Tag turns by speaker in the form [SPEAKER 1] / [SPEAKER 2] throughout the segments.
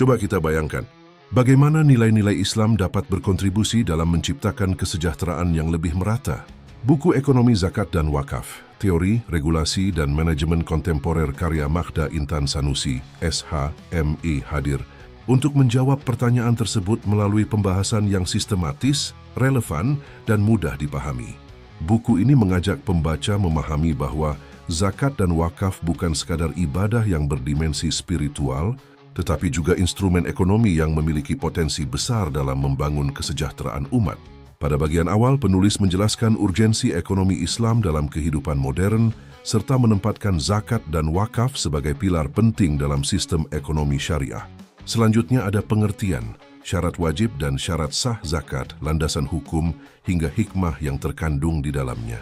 [SPEAKER 1] Coba kita bayangkan, bagaimana nilai-nilai Islam dapat berkontribusi dalam menciptakan kesejahteraan yang lebih merata. Buku Ekonomi Zakat dan Wakaf, Teori, Regulasi, dan Manajemen Kontemporer karya Maghda Intan Sanusi, SH.ME hadir untuk menjawab pertanyaan tersebut melalui pembahasan yang sistematis, relevan, dan mudah dipahami. Buku ini mengajak pembaca memahami bahwa zakat dan wakaf bukan sekadar ibadah yang berdimensi spiritual, tetapi juga instrumen ekonomi yang memiliki potensi besar dalam membangun kesejahteraan umat. Pada bagian awal, penulis menjelaskan urgensi ekonomi Islam dalam kehidupan modern, serta menempatkan zakat dan wakaf sebagai pilar penting dalam sistem ekonomi syariah. Selanjutnya ada pengertian, syarat wajib dan syarat sah zakat, landasan hukum, hingga hikmah yang terkandung di dalamnya.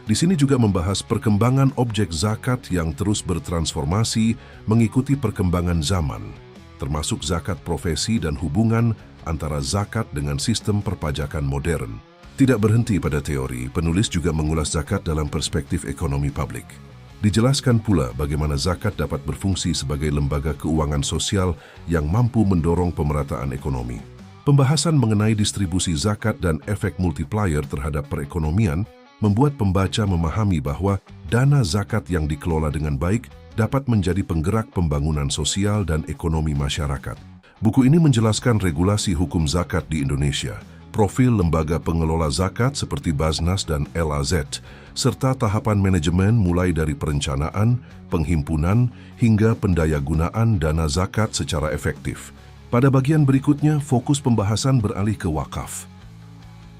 [SPEAKER 1] Di sini juga membahas perkembangan objek zakat yang terus bertransformasi mengikuti perkembangan zaman, termasuk zakat profesi dan hubungan antara zakat dengan sistem perpajakan modern. Tidak berhenti pada teori, penulis juga mengulas zakat dalam perspektif ekonomi publik. Dijelaskan pula bagaimana zakat dapat berfungsi sebagai lembaga keuangan sosial yang mampu mendorong pemerataan ekonomi. Pembahasan mengenai distribusi zakat dan efek multiplier terhadap perekonomian membuat pembaca memahami bahwa dana zakat yang dikelola dengan baik dapat menjadi penggerak pembangunan sosial dan ekonomi masyarakat. Buku ini menjelaskan regulasi hukum zakat di Indonesia, profil lembaga pengelola zakat seperti Baznas dan LAZ, serta tahapan manajemen mulai dari perencanaan, penghimpunan, hingga pendayagunaan dana zakat secara efektif. Pada bagian berikutnya, fokus pembahasan beralih ke wakaf.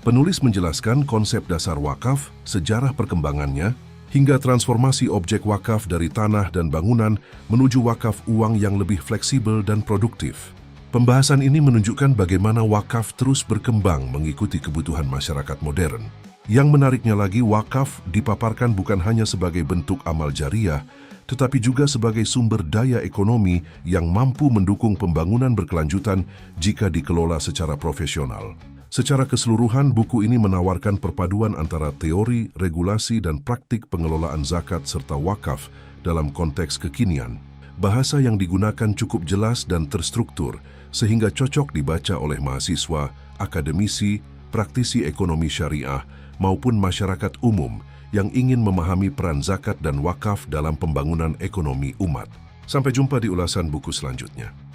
[SPEAKER 1] Penulis menjelaskan konsep dasar wakaf, sejarah perkembangannya, hingga transformasi objek wakaf dari tanah dan bangunan menuju wakaf uang yang lebih fleksibel dan produktif. Pembahasan ini menunjukkan bagaimana wakaf terus berkembang mengikuti kebutuhan masyarakat modern. Yang menariknya lagi, wakaf dipaparkan bukan hanya sebagai bentuk amal jariah, tetapi juga sebagai sumber daya ekonomi yang mampu mendukung pembangunan berkelanjutan jika dikelola secara profesional. Secara keseluruhan, buku ini menawarkan perpaduan antara teori, regulasi, dan praktik pengelolaan zakat serta wakaf dalam konteks kekinian. Bahasa yang digunakan cukup jelas dan terstruktur, sehingga cocok dibaca oleh mahasiswa, akademisi, praktisi ekonomi syariah, maupun masyarakat umum yang ingin memahami peran zakat dan wakaf dalam pembangunan ekonomi umat. Sampai jumpa di ulasan buku selanjutnya.